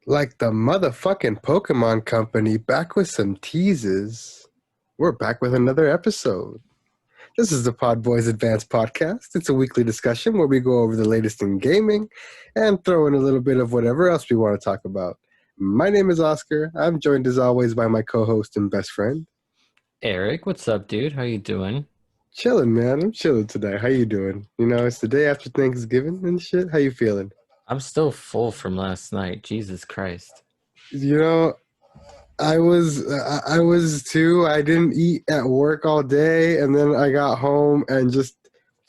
Like the motherfucking Pokemon Company, back with some teases. We're back with another episode. This is the PodBoyz Advanced Podcast. It's a weekly discussion where we go over the latest in gaming and throw in a little bit of whatever else we want to talk about. My name is Oscar. I'm joined as always by my co-host and best friend. Erik, what's up, dude? How you doing? Chilling, man. I'm chilling today. How you doing? You know, it's the day after Thanksgiving and shit. How you feeling? I'm still full from last night. Jesus Christ. You know, I was too. I didn't eat at work all day, and then I got home and just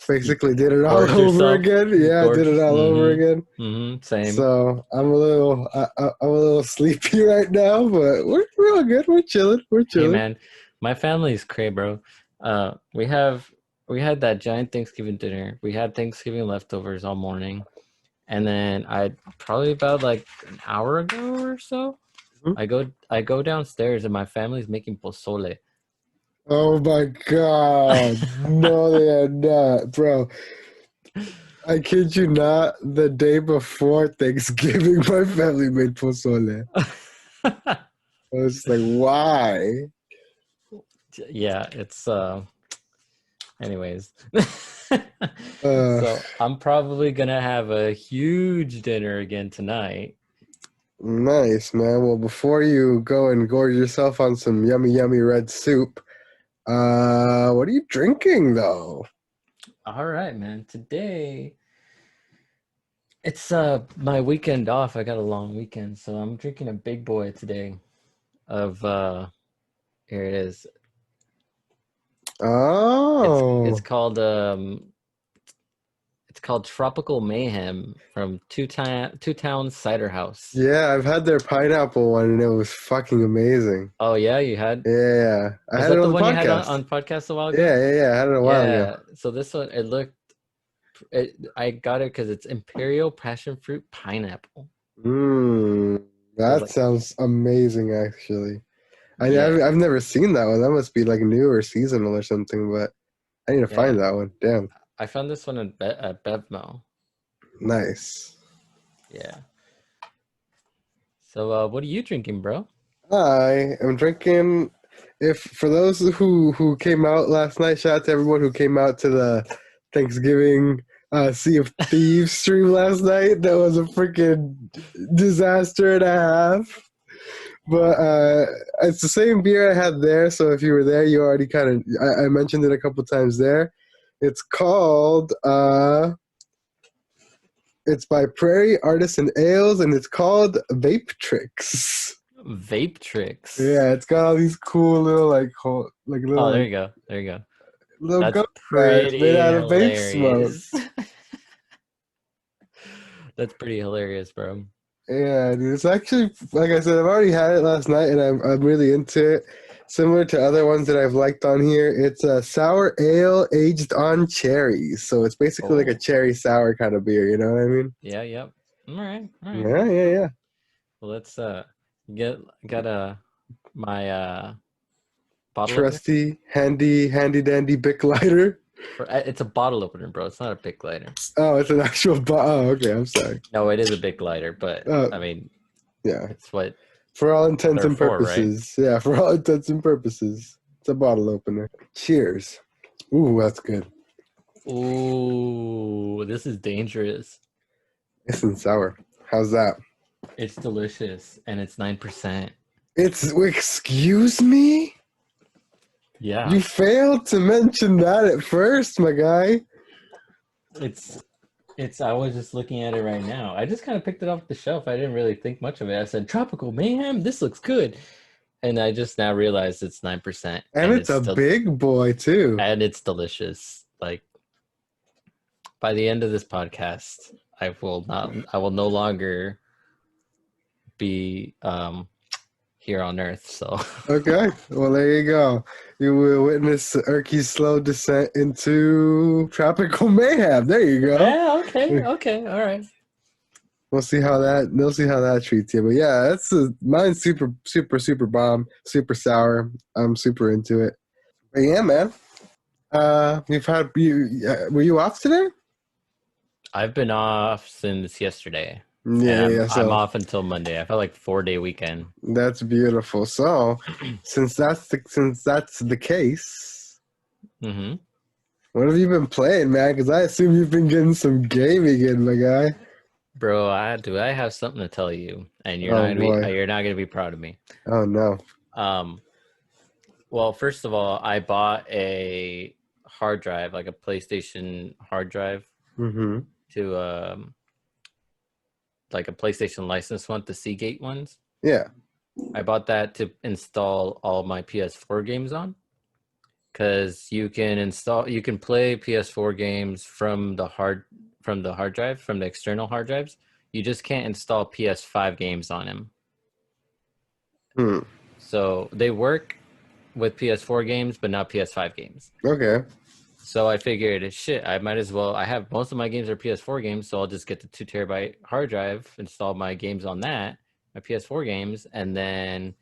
You basically did it all gorged over yourself? again. You Yeah, I did it gorged? all over again. Same. So I'm a little sleepy right now, but we're all good. We're chilling. We're Hey, chilling. man, my family's cray, bro. We had that giant Thanksgiving dinner. We had Thanksgiving leftovers all morning, and then I probably about like an hour ago or so, Mhm. I go downstairs and my family's making pozole. Oh my God! No, they are not, bro. I kid you not. The day before Thanksgiving, my family made pozole. I was just like, why? Yeah, it's anyways. Uh, So I'm probably gonna have a huge dinner again tonight. Nice, man. Well, before you go and gorge yourself on some yummy, yummy red soup, what are you drinking though? All right, man. Today it's my weekend off. I got a long weekend, so I'm drinking a big boy today of here it is. It's Oh, called Tropical Mayhem from Two Towns Cider House. yeah, I've had their pineapple one and it was fucking amazing. Oh yeah, you had Yeah, I is had it that on the the one you had podcast. on podcast a while ago? Yeah, I had it a while ago. Yeah. So this one I got it because it's Imperial Passion Fruit Pineapple. Mmm, It was that like, sounds amazing, actually. I've, yeah, I've never seen that one. That must be like new or seasonal or something, but I need to yeah. find that one. Damn, I found this one at Bevmo. nice. Yeah. So, what are you drinking, bro? I am drinking. If for those who came out last night, shout out to everyone who came out to the Thanksgiving Sea of Thieves stream last night. That was a freaking disaster and a half. But it's the same beer I had there. So if you were there, you already kind of I mentioned it a couple times there. It's called it's by Prairie Artisan Ales, and it's called Vape Tricks. Vape Tricks. Yeah, it's got all these cool little Oh, little there you go. There you go. That's ghost bars made pretty out of vape smoke. hilarious. That's pretty hilarious, bro. Yeah, dude, it's actually like I said, I've already had it last night, and I'm really into it. Similar to other ones that I've liked on here, it's a sour ale aged on cherries, so it's basically like a Oh, cherry sour kind of beer. You know what I mean? yeah, yep. All right. Yeah, yeah, yeah. Well, let's get got my bottle opener. Trusty, handy dandy Bic lighter. It's a bottle opener, bro. It's not a big lighter. Oh, it's an actual. Oh, okay. I'm sorry. No, it is a big lighter, but Oh, I mean, yeah. it's what For all intents they're and for, right? purposes. Yeah, for all intents and purposes. It's a bottle opener. Cheers. Ooh, that's good. Ooh, this is dangerous. Nice and sour. How's that? It's delicious, and it's 9%. Excuse me? Yeah, You failed to mention that at first, my guy. it's I was just looking at it right now. I just kind of picked it off the shelf. I didn't really think much of it. I said, "Tropical Mayhem, this looks good," and I just now realized it's 9%, And it's a big boy, too. and it's delicious. Like by the end of this podcast, I will no longer be here on Earth. So Okay. Well, there you go. You will witness Erky's slow descent into tropical mayhem. There you go. yeah, okay, all right. We'll see how that treats you. But yeah, mine's super bomb, super sour. I'm super into it. But yeah, man. Were you off today? I've been off since yesterday. Yeah, and yeah, I'm yeah. I'm So off until Monday. I felt like 4-day weekend. that's beautiful. So since that's the case, Hmm. what have you been playing, man? Because I assume you've been getting some gaming in, my guy. Bro, I have something to tell you, and Oh boy. you're not gonna be proud of me. Oh no. Um, well, first of all, I bought a hard drive, like a PlayStation hard drive Mm-hmm. to like a PlayStation license one, the Seagate ones. Yeah. I bought that to install all my PS4 games on, because you can play PS4 games from the hard drive, from the external hard drives. You just can't install PS5 games on them. Hmm. So they work with PS4 games, but not PS5 games. Okay. So I figured, shit, I might as well. I have most of my games are PS4 games, so I'll just get the 2 terabyte hard drive, install my games on that, my PS4 games, and then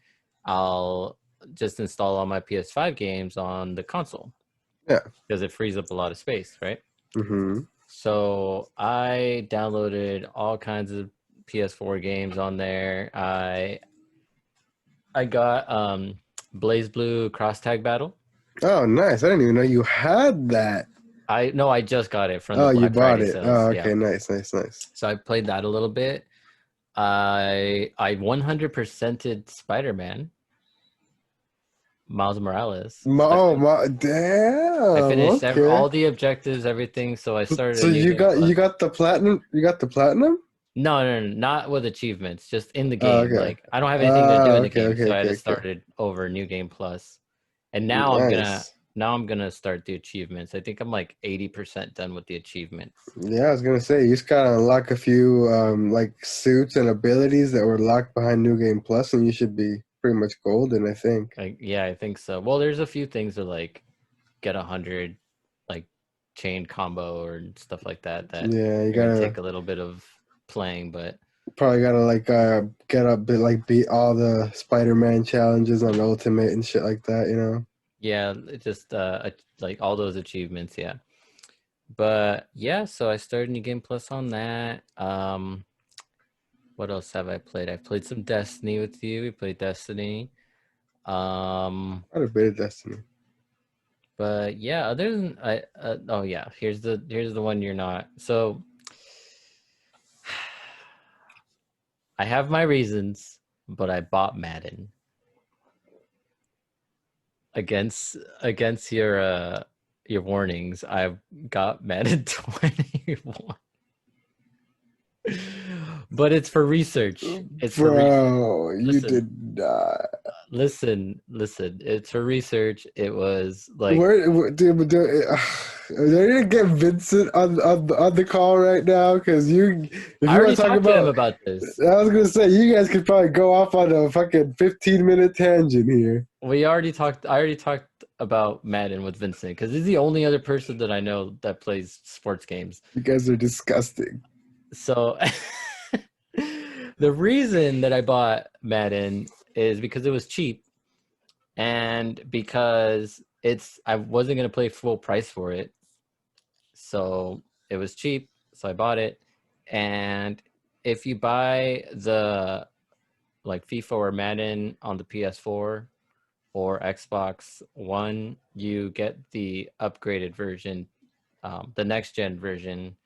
I'll just install all my PS5 games on the console Yeah. because it frees up a lot of space, right? Mm-hmm. So I downloaded all kinds of PS4 games on there. I got Blaze Blue Cross Tag Battle. Oh, nice. I didn't even know you had that. I just got it from the Oh, you Black bought Friday it. sales. Oh, Yeah. okay. Nice, nice, nice. So I played that a little bit. I 100%ed Spider-Man, Miles Morales. Damn. I finished Okay. all the objectives, everything. So I started So a new you game got you plus. got the platinum? You got the platinum? No, not with achievements, just in the Oh, game. okay. Like I don't have anything to do in the Okay, game, okay, so I okay, just okay. started over new game plus. And Nice. now I'm gonna start the achievements. I think I'm like 80% done with the achievements. Yeah, I was gonna say you just gotta unlock a few like suits and abilities that were locked behind New Game Plus, and you should be pretty much golden, I think. Like yeah, I think so. Well, there's a few things to like get 100 like chain combo or stuff like that that Yeah, you are gonna gotta take a little bit of playing, but probably gotta like get up bit like beat all the Spider-Man challenges on Ultimate and shit like that, you know. yeah, it just like all those achievements, yeah. But yeah, so I started New Game Plus on that. What else have I played? I played some Destiny with you. We played Destiny. Quite a bit of Destiny. But yeah, other than oh yeah, here's the one you're not. So I have my reasons, but I bought Madden against your warnings. I got Madden 21. But it's for research. It's for research. Bro, you Listen, did not. listen. It's for research. It was like Dude, are they gonna get Vincent on the call right now? Because if I you want already to talk talked to him about, about this. I was gonna say you guys could probably go off on a fucking 15-minute tangent here. We already talked. I already talked about Madden with Vincent because he's the only other person that I know that plays sports games. You guys are disgusting. So the reason that I bought Madden is because it was cheap and because I wasn't gonna pay full price for it. So it was cheap, so I bought it. And if you buy the like FIFA or Madden on the PS4 or Xbox One, you get the upgraded version, the next gen version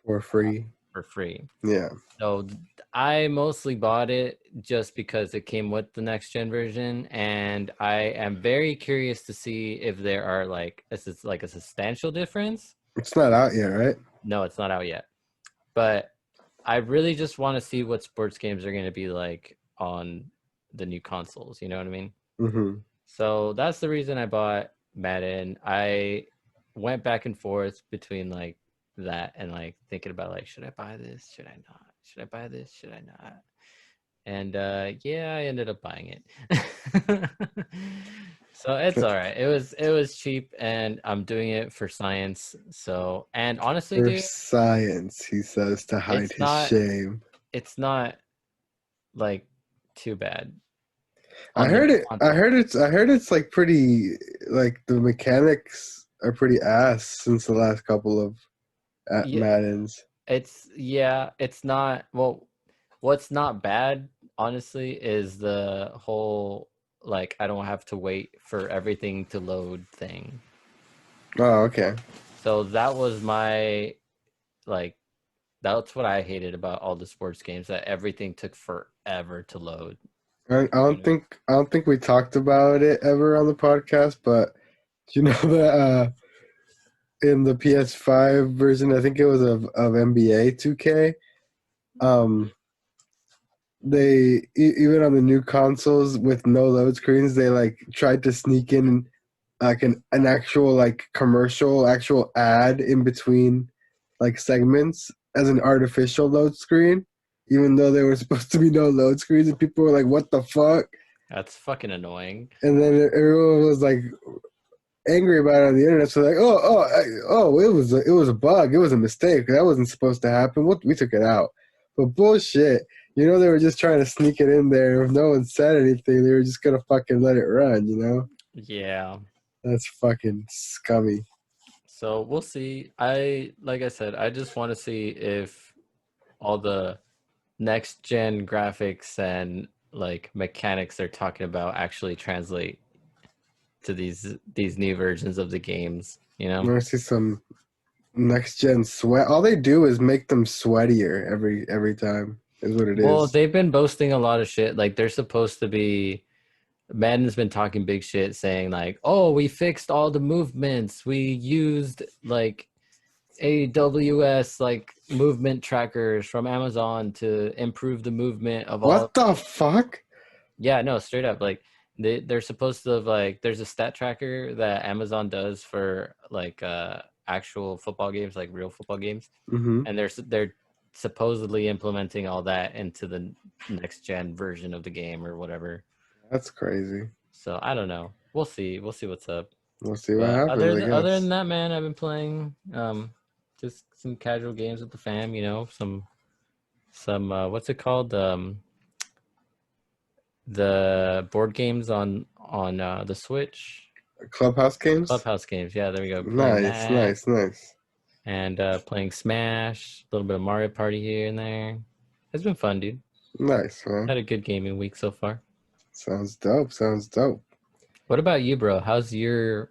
For free. for free. Yeah. So I mostly bought it just because it came with the next gen version, and I am very curious to see if there are like a substantial difference. It's not out yet, right? No, it's not out yet, but I really just want to see what sports games are going to be like on the new consoles. You know what I mean? Mm-hmm. So that's the reason I bought Madden. I went back and forth between like that and like thinking about like, should I buy this? Should I not? Should I buy this? Should I not? And yeah, I ended up buying it. So it's all right. It was cheap, and I'm doing it for science. So and honestly, For dude, science, he says to hide it's his not shame. it's not like too bad I on the heard new it. console. I heard it's like pretty. Like the mechanics are pretty ass since the last couple of Yeah, Maddens. it's not well. What's not bad, honestly, is the whole like I don't have to wait for everything to load thing. Oh, okay. So that was my like that's what I hated about all the sports games, that everything took forever to load. You know? I don't think we talked about it ever on the podcast, but do you know that in the PS5 version, I think it was of NBA 2K, um, even on the new consoles with no load screens, they like tried to sneak in like an actual like commercial, actual ad in between like segments as an artificial load screen, even though there were supposed to be no load screens, and people were like, "What the fuck?" That's fucking annoying. And then everyone was like angry about it on the internet. So like, it was a bug. It was a mistake. That wasn't supposed to happen. What we took it out, but bullshit. You know, they were just trying to sneak it in there. If no one said anything, they were just gonna fucking let it run. You know, Yeah. that's fucking scummy. So we'll see. Like I said, I just want to see if all the next gen graphics and like mechanics they're talking about actually translate to these new versions of the games, you I know? want to see some next gen sweat. All they do is make them sweatier every time. Is what it Well, is. they've been boasting a lot of shit. Like they're supposed to be Madden's been talking big shit saying like, "Oh, we fixed all the movements. We used like AWS like movement trackers from Amazon to improve the movement of all." What the fuck? Yeah, no, straight up. Like they're supposed to like there's a stat tracker that Amazon does for like actual football games, like real football games, Mm-hmm. and they're supposedly implementing all that into the next gen version of the game or whatever. That's crazy. So I don't know. We'll see. We'll see what's up. We'll see what But happens, I other guess. than that, man, I've been playing just some casual games with the fam. You know, some what's it called? The board games on the Switch. Clubhouse games? Clubhouse games. Yeah, there we go. Playing Nice, that nice, nice. and playing Smash. A little bit of Mario Party here and there. It's been fun, dude. Nice, man. Had a good gaming week so far. Sounds dope. Sounds dope. What about you, bro? How has your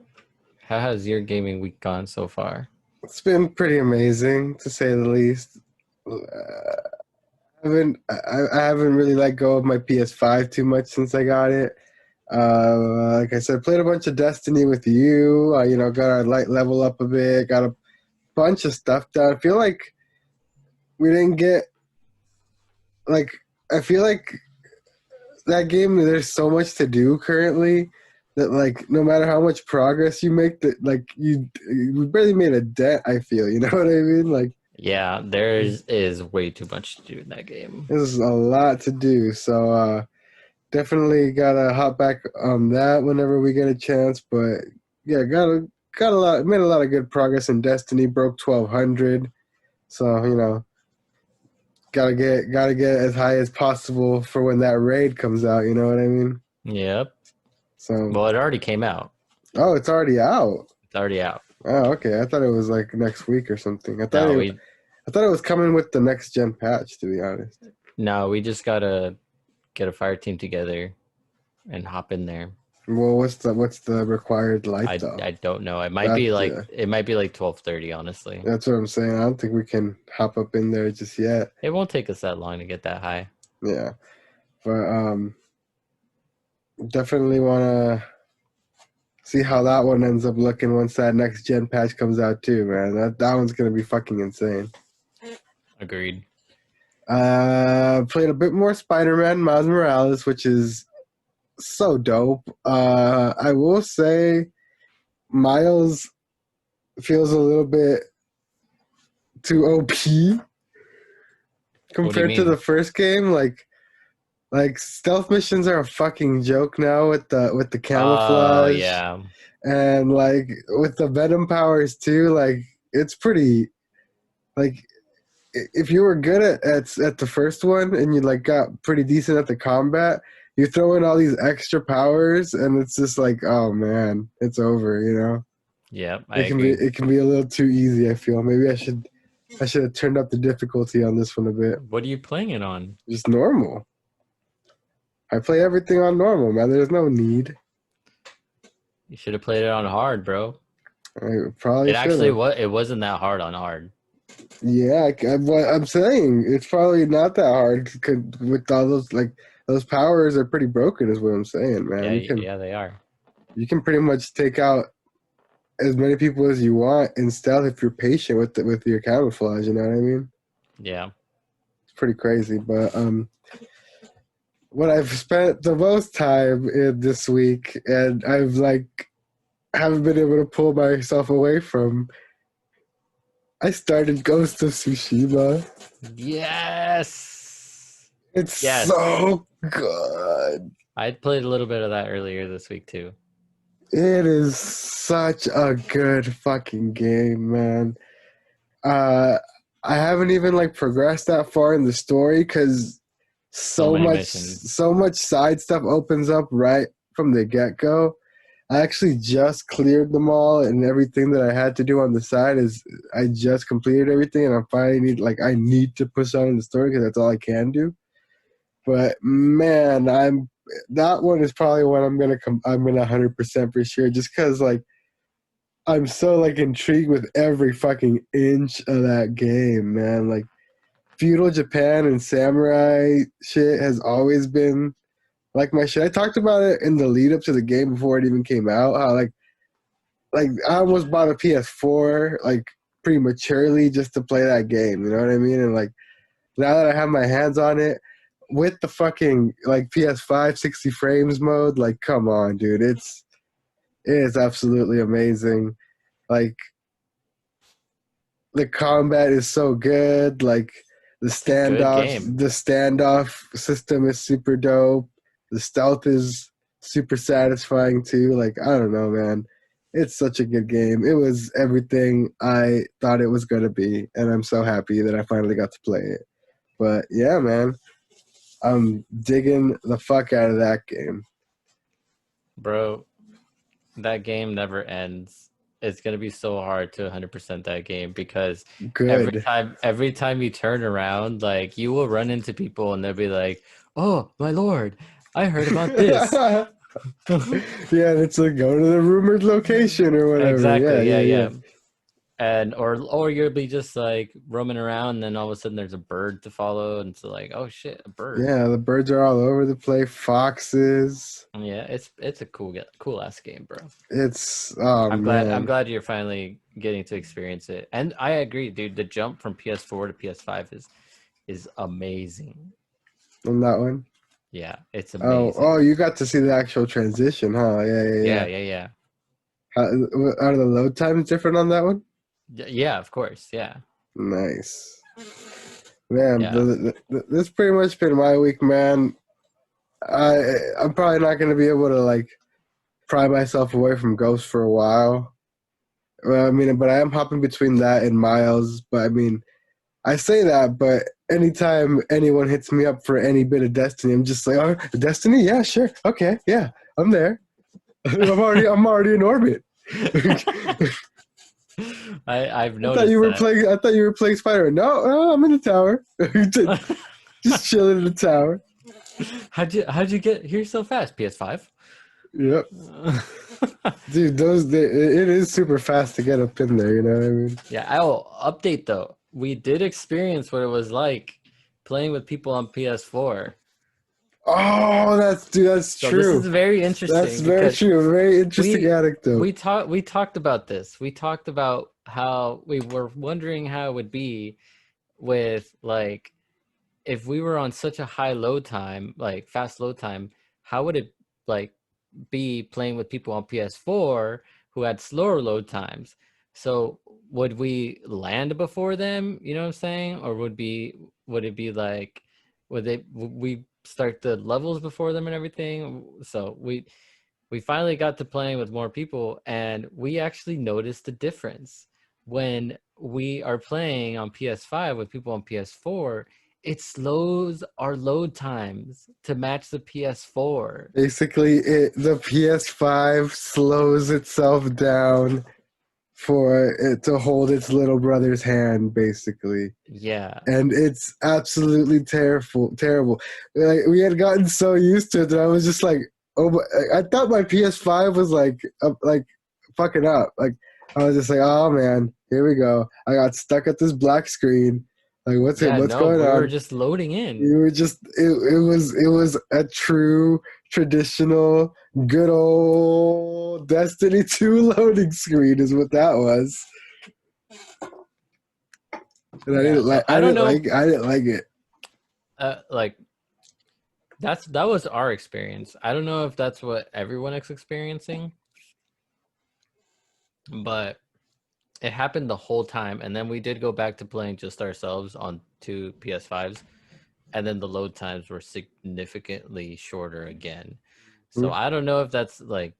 gaming week gone so far? It's been pretty amazing, to say the least. I haven't really let go of my PS5 too much since I got it. Like I said, played a bunch of Destiny with you. You know, got our light level up a bit. Got a bunch of stuff done. I feel like we didn't get like. I feel like that game. There's so much to do currently that like no matter how much progress you make, that like you barely made a dent. I feel, you know what I mean? Like Yeah, there is way too much to do in that game. there's a lot to do. So definitely gotta hop back on that whenever we get a chance. But yeah, got a lot, made a lot of good progress in Destiny. Broke 1200, so you know, gotta get as high as possible for when that raid comes out. You know what I mean? Yep. So Well, it already came out. oh, it's already out. It's already out. Oh, okay. I thought it was like next week or something. No, we I thought it was coming with the next gen patch. To be honest. no, we just gotta get a fire team together and hop in there. Well, what's the required light though? I don't know. That, It might be like 12:30, honestly. that's what I'm saying. I don't think we can hop up in there just yet. It won't take us that long to get that high. Yeah, but definitely want to see how that one ends up looking once that next gen patch comes out too, man. That one's gonna be fucking insane. Agreed. Played a bit more Spider-Man Miles Morales, which is so dope. I will say Miles feels a little bit too OP What do you compared to mean? the first game. Like stealth missions are a fucking joke now with the Oh camouflage yeah. and like with the venom powers too. Like it's pretty like if you were good at the first one and you like got pretty decent at the combat, you throw in all these extra powers and it's just like, oh man, it's over, you know? Yeah, I agree. It can be a little too easy, I feel. Maybe I should I should have turned up the difficulty on this one a bit. What are you playing it on? Just normal. I play everything on normal, man. There's no need. You should have played it on hard, bro. I probably It should actually have. what it wasn't that hard on hard. Yeah, what I'm saying, it's probably not that hard with all those those powers are pretty broken, is what I'm saying, man. Yeah, they are. You can pretty much take out as many people as you want in stealth if you're patient with your camouflage. You know what I mean? Yeah. It's pretty crazy. But what I've spent the most time in this week, and I've haven't been able to pull myself away from. I started Ghost of Tsushima. Yes. It's so good. I played a little bit of that earlier this week too. It is such a good fucking game, man. I haven't even progressed that far in the story because so much side stuff opens up right from the get-go. I actually just cleared them all, and everything that I had to do on the side I just completed everything, and I finally I need to push on in the story because that's all I can do. But man, that one is probably what I'm gonna 100% for sure, just because I'm so intrigued with every fucking inch of that game, man. Feudal Japan and samurai shit has always been my shit. I talked about it in the lead up to the game before it even came out. How I almost bought a PS4 prematurely just to play that game. You know what I mean? And now that I have my hands on it with the fucking PS5 60 frames mode, come on, dude, it is absolutely amazing. The combat is so good. The standoff system is super dope. The stealth is super satisfying too. I don't know, man. It's such a good game. It was everything I thought it was gonna be, and I'm so happy that I finally got to play it. But yeah, man, I'm digging the fuck out of that game. Bro, that game never ends. It's gonna be so hard to 100% that game because every time you turn around, you will run into people and they'll be like, "Oh, my lord, I heard about this." Yeah, it's go to the rumored location or whatever. Exactly. Yeah. And or you'll be just roaming around, and then all of a sudden there's a bird to follow, and it's oh shit, a bird. Yeah, the birds are all over the place. Foxes. Yeah, it's a cool ass game, bro. I'm glad you're finally getting to experience it, and I agree, dude. The jump from PS4 to PS5 is amazing. On that one. Yeah, it's amazing. Oh, you got to see the actual transition, huh? Yeah. Are the load times different on that one? Yeah, of course. Yeah. Nice. Man, this pretty much been my week, man. I'm probably not going to be able to pry myself away from Ghost for a while. Well, I mean, but I am hopping between that and Miles. But I mean, I say that, but anytime anyone hits me up for any bit of Destiny, I'm just oh, Destiny? Yeah, sure. Okay, yeah, I'm there. I'm already in orbit. I've noticed. I thought you were playing Spider-Man. No, I'm in the tower. Just chilling in the tower. How'd you get here so fast? PS5. Yep. Dude, it is super fast to get up in there. You know what I mean? Yeah. I'll update though. We did experience what it was like playing with people on PS4. Oh, that's true. This is very interesting. That's very true. A very interesting anecdote. We talked about this. We talked about how we were wondering how it would be with if we were on such a high load time, fast load time, how would it be playing with people on PS4 who had slower load times? So would we land before them? You know what I'm saying? Or would it be would we start the levels before them and everything? So we finally got to playing with more people, and we actually noticed the difference when we are playing on PS5 with people on PS4. It slows our load times to match the PS4. Basically, the PS5 slows itself down for it to hold its little brother's hand, basically. Yeah. And it's absolutely terrible. Like, we had gotten so used to it that I was just like, oh, I thought my PS5 was like fucking up. Like, I was just like, oh man, here we go. I got stuck at this black screen. Like, what's Yeah, no, going we were on? just loading in. You were just it was a true traditional good old Destiny 2 loading screen is what that was. And Yeah, so I I don't didn't know. like it. Like that was our experience. I don't know if that's what everyone is experiencing, but it happened the whole time. And then we did go back to playing just ourselves on two PS5s, and then the load times were significantly shorter again. So I don't know if that's like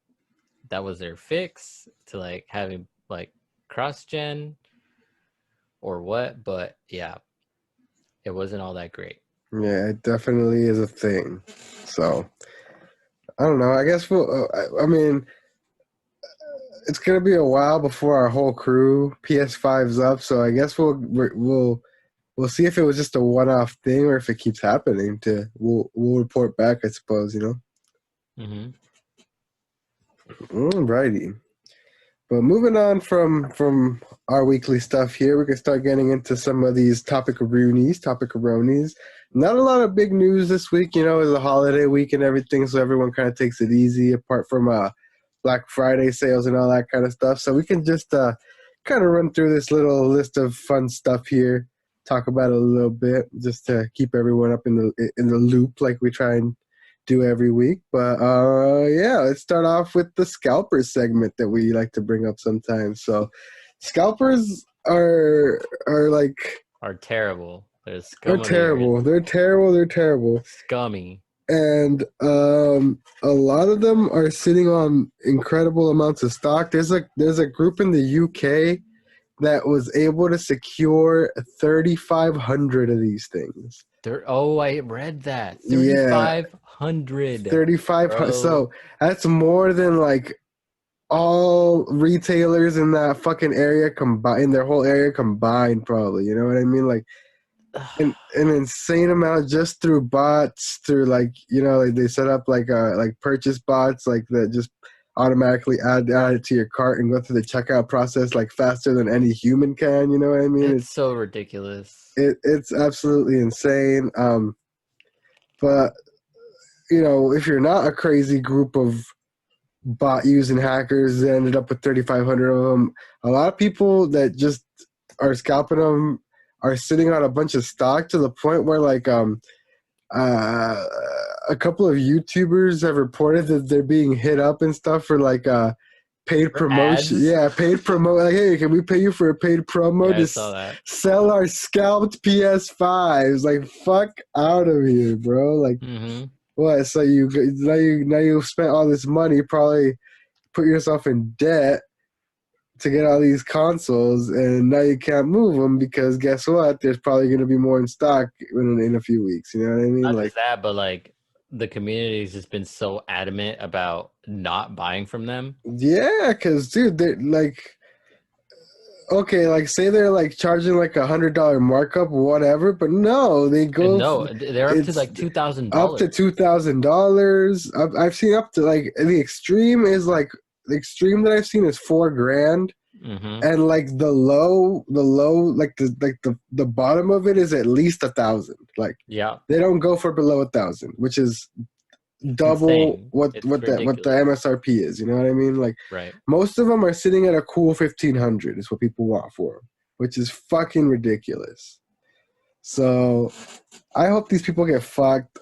that was their fix to like having like cross gen or what, but yeah, it wasn't all that great. Yeah, it definitely is a thing. So I don't know. I guess we'll. I mean, it's gonna be a while before our whole crew PS5's up. So I guess we'll see if it was just a one-off thing or if it keeps happening. We'll report back, I suppose. Mm-hmm. Alrighty. But moving on from our weekly stuff here, we can start getting into some of these topic-a-ronies. Not a lot of big news this week, it's a holiday week and everything, so everyone kind of takes it easy, apart from Black Friday sales and all that kind of stuff. So we can just kind of run through this little list of fun stuff here, talk about it a little bit, just to keep everyone up in the loop like we try and do every week. But yeah, let's start off with the scalpers segment that we like to bring up sometimes. So scalpers are terrible. They're they're scum of the earth. terrible. They're terrible. Scummy. And a lot of them are sitting on incredible amounts of stock. There's a group in the UK that was able to secure 3,500 of these things. I read that. Yeah, 3,500. 3,500. So that's more than like all retailers in that fucking area combined, their whole area combined, probably. You know what I mean? Like an insane amount just through bots, through like they set up like purchase bots like that just automatically add it to your cart and go through the checkout process like faster than any human can. You know what I mean? It's so ridiculous. It's absolutely insane. But if you're not a crazy group of bot using hackers that ended up with 3,500 of them, a lot of people that just are scalping them are sitting on a bunch of stock to the point where like a couple of YouTubers have reported that they're being hit up and stuff for like paid promotion. Ads? Yeah, paid promo. Like, hey, can we pay you for a paid promo Yeah, I to saw that. sell our scalped PS5s? Like, fuck out of here, bro. Like, what? So now you've spent all this money, probably put yourself in debt to get all these consoles, and now you can't move them because guess what? There's probably going to be more in stock in a few weeks. You know what I mean? Not Like just that, but like the community's just been so adamant about not buying from them. yeah, because dude, they're like, okay, like say they're like charging like $100 markup, whatever, but no, they go. No, they're up to like $2,000. Up to $2,000. I've seen up to like the extreme is like the extreme that I've seen is $4,000. And like the low, like the bottom of it is at least 1,000. Like Yeah, they don't go for below 1,000, which is double insane. what the MSRP is. You know what I mean? Like Right. most of them are sitting at a cool 1,500 is what people want for them, which is fucking ridiculous. So I hope these people get fucked.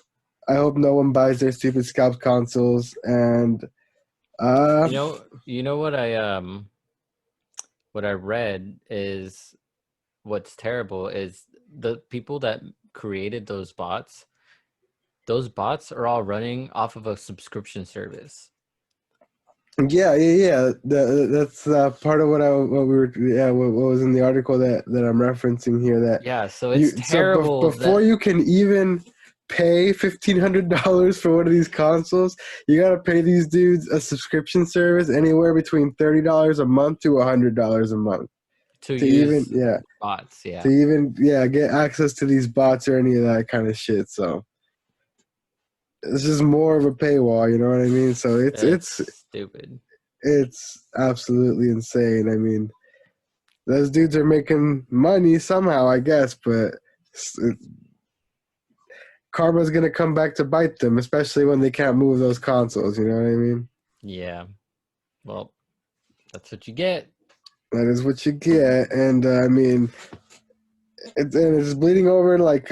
I hope no one buys their stupid scalp consoles. And you know what I read is what's terrible is the people that created those bots. Those bots are all running off of a subscription service. Yeah. That's part of what was in the article that I'm referencing here. That Yeah, so it's terrible. before you can even pay $1,500 for one of these consoles, you gotta pay these dudes a subscription service anywhere between $30 a month to $100 a month To to even use bots, to even get access to these bots or any of that kind of shit. So it's just more of a paywall, you know what I mean? So it's stupid. It's absolutely insane. I mean, those dudes are making money somehow, I guess, but karma's gonna come back to bite them, especially when they can't move those consoles. You know what I mean? Yeah. Well, that's what you get. That is what you get, and I mean, it's bleeding over like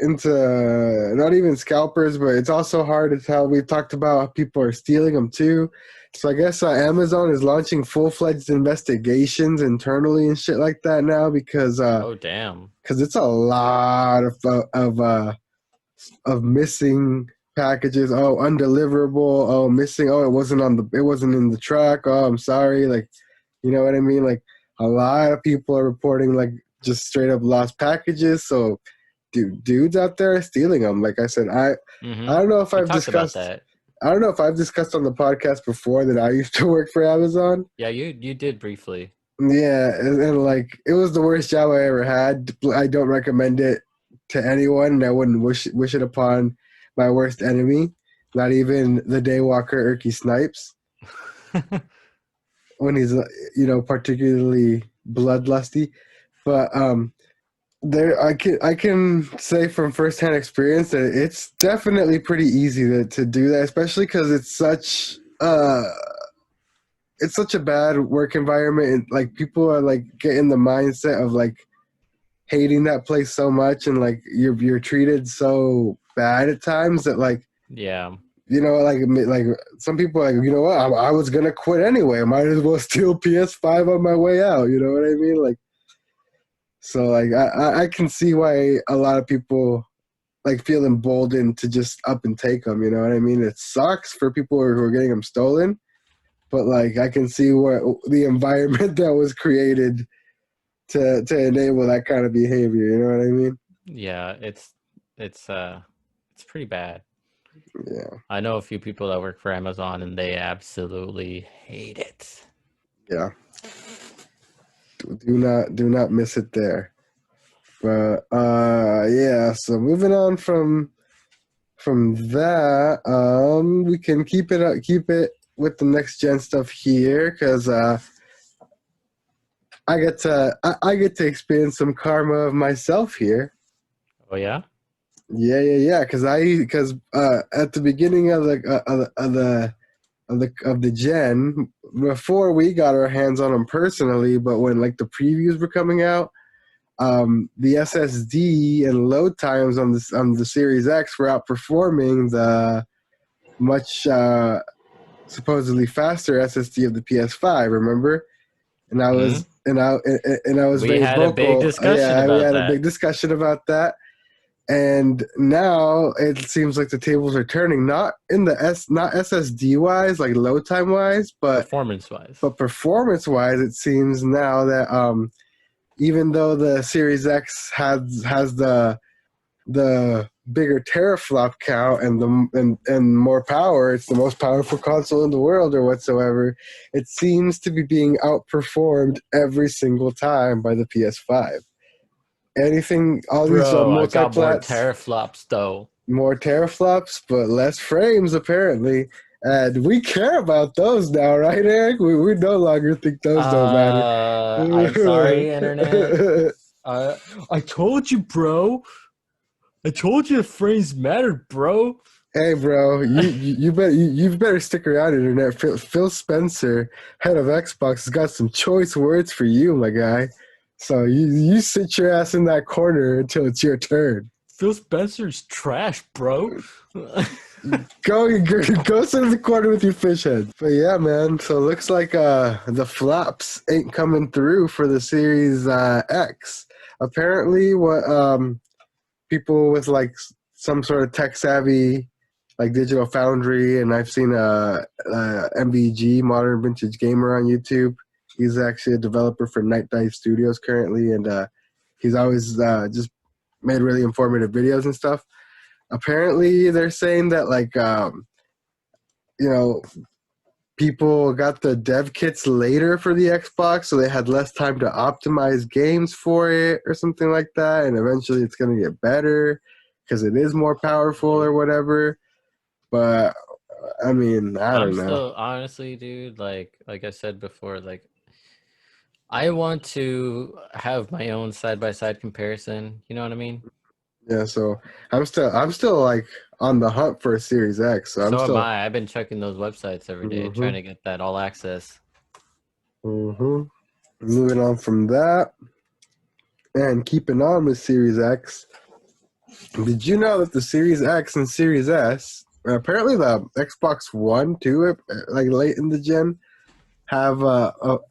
into not even scalpers, but it's also hard to tell. We talked about how people are stealing them too. So I guess Amazon is launching full-fledged investigations internally and shit like that now because Oh damn! because it's a lot of missing packages. Oh, undeliverable. Oh, missing. Oh, it wasn't in the truck. Oh, I'm sorry. Like, you know what I mean? Like, a lot of people are reporting like just straight up lost packages. So, dudes out there are stealing them. Like I said, I don't know if I've discussed that. I don't know if I've discussed on the podcast before that I used to work for Amazon. Yeah, you did briefly. Yeah, and like it was the worst job I ever had. I don't recommend it to anyone, and I wouldn't wish it upon my worst enemy, not even the daywalker Erky Snipes, when he's particularly bloodlusty. But there I can say from firsthand experience that it's definitely pretty easy to do that, especially because it's such a bad work environment, and like people are like getting the mindset of like hating that place so much, and like you're treated so bad at times that like like some people are like, you know what, I was gonna quit anyway, I might as well steal PS5 on my way out, you know what I mean? Like, so like I can see why a lot of people like feel emboldened to just up and take them, you know what I mean? It sucks for people who are getting them stolen, but like I can see what the environment that was created to enable that kind of behavior, you know what I mean? Yeah, it's pretty bad. Yeah. I know a few people that work for Amazon and they absolutely hate it. Yeah. Do not miss it there. But yeah, so moving on from that, we can keep it with the next gen stuff here, because I get to experience some karma of myself here. Oh yeah? Yeah. Because at the beginning of the gen, before we got our hands on them personally, but when like the previews were coming out, the SSD and load times on the Series X were outperforming the much supposedly faster SSD of the PS5. Remember? And I was We very had a big vocal. discussion Yeah, we about had a that. big discussion about that. And now it seems like the tables are turning, not SSD wise, like load time wise, but performance wise. But performance wise, it seems now that even though the Series X has the bigger teraflop count and more power, it's the most powerful console in the world or whatsoever, it seems to be being outperformed every single time by the PS5. All these I got more multi-plats, teraflops though. more teraflops, but less frames apparently. And we care about those now, right, Erik? We no longer think those don't matter. I'm sorry, internet. I told you, bro. I told you the frames mattered, bro. Hey, bro, you better stick around, internet. Phil Spencer, head of Xbox, has got some choice words for you, my guy. So you sit your ass in that corner until it's your turn. Phil Spencer's trash, bro. Go sit in the corner with your fish head. But yeah, man. So it looks like the flops ain't coming through for the Series X. Apparently, what people with like some sort of tech savvy, like Digital Foundry, and I've seen MVG, Modern Vintage Gamer, on YouTube. He's actually a developer for Night Dive Studios currently, and he's always just made really informative videos and stuff. Apparently, they're saying that like you know, people got the dev kits later for the Xbox, so they had less time to optimize games for it or something like that. And eventually, it's going to get better because it is more powerful or whatever. But I mean, I I'm don't know. still honestly, dude, like I said before, like I want to have my own side by side comparison. You know what I mean? Yeah, so I'm still like on the hunt for a Series X. So I'm So am still. I. I've been checking those websites every day, trying hmm to get that all access. hmm Moving on from that and keeping on with Series X. Did you know that the Series X and Series S, apparently the Xbox One too, like late in the gen, have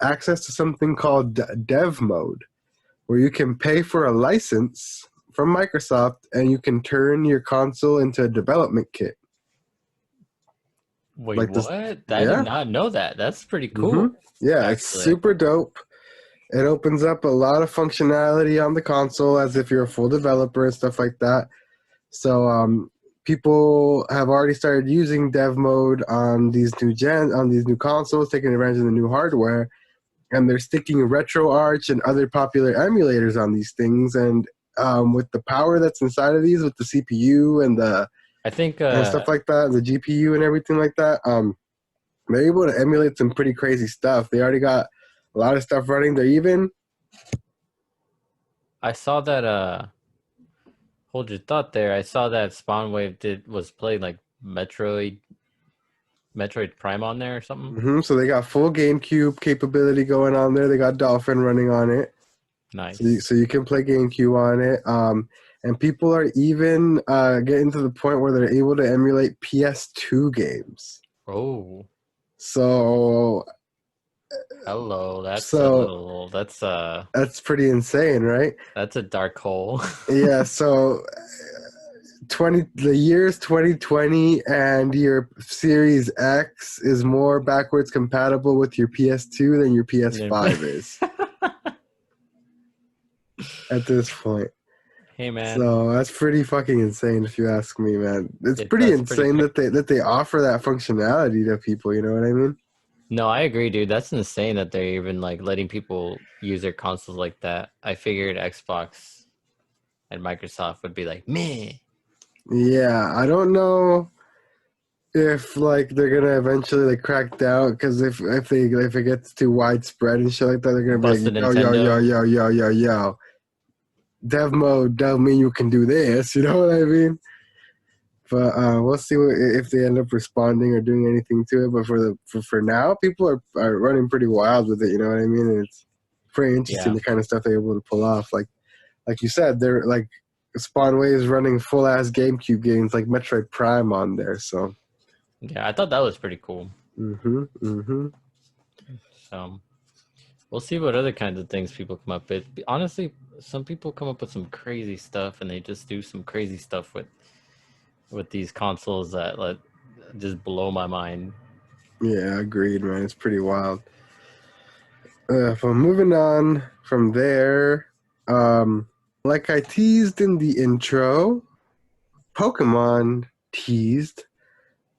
access to something called Dev Mode, where you can pay for a license from Microsoft and you can turn your console into a development kit. Wait, Like this, what? I did yeah. not know that. That's pretty hmm cool, Yeah, it's actually. super dope. It opens up a lot of functionality on the console as if you're a full developer and stuff like that. So people have already started using dev mode on these new consoles, taking advantage of the new hardware, and they're sticking RetroArch and other popular emulators on these things. And with the power that's inside of these, with the CPU and the I think and stuff like that, the GPU and everything like that, they're able to emulate some pretty crazy stuff. They already got a lot of stuff running. They're even I saw that hold your thought there. I saw that Spawnwave was playing like Metroid Prime on there or something. so they got full GameCube capability going on there. They got Dolphin running on it. Nice. So you can play GameCube on it. And people are even getting to the point where they're able to emulate PS2 games. Oh, So hello. so that's pretty insane, right? That's a dark hole. Yeah, so the year's 2020 and your Series X is more backwards compatible with your PS2 than your PS5 is at this point. Hey man, So that's pretty fucking insane if you ask me, man. It's pretty that's pretty insane crazy. that they offer that functionality to people, you know what I mean? No, I agree, dude. That's insane that they're even like letting people use their consoles like that. I figured Xbox and Microsoft would be like, meh. Yeah, I don't know if like they're gonna eventually like crack down because if it gets too widespread and shit like that, they're gonna be Busted like, Nintendo. yo, dev mode don't mean you can do this, you know what I mean? But we'll see if they end up responding or doing anything to it. But for now, people are running pretty wild with it. You know what I mean? And it's pretty interesting Yeah. the kind of stuff they're able to pull off. Like you said, they're like Spawnway is running full ass GameCube games like Metroid Prime on there. So Yeah, I thought that was pretty cool. mm-hmm. So we'll see what other kinds of things people come up with. Honestly, some people come up with some crazy stuff and they just do some crazy stuff with these consoles that like just blow my mind. Yeah, agreed, man. It's pretty wild. But moving on from there, like I teased in the intro, Pokemon teased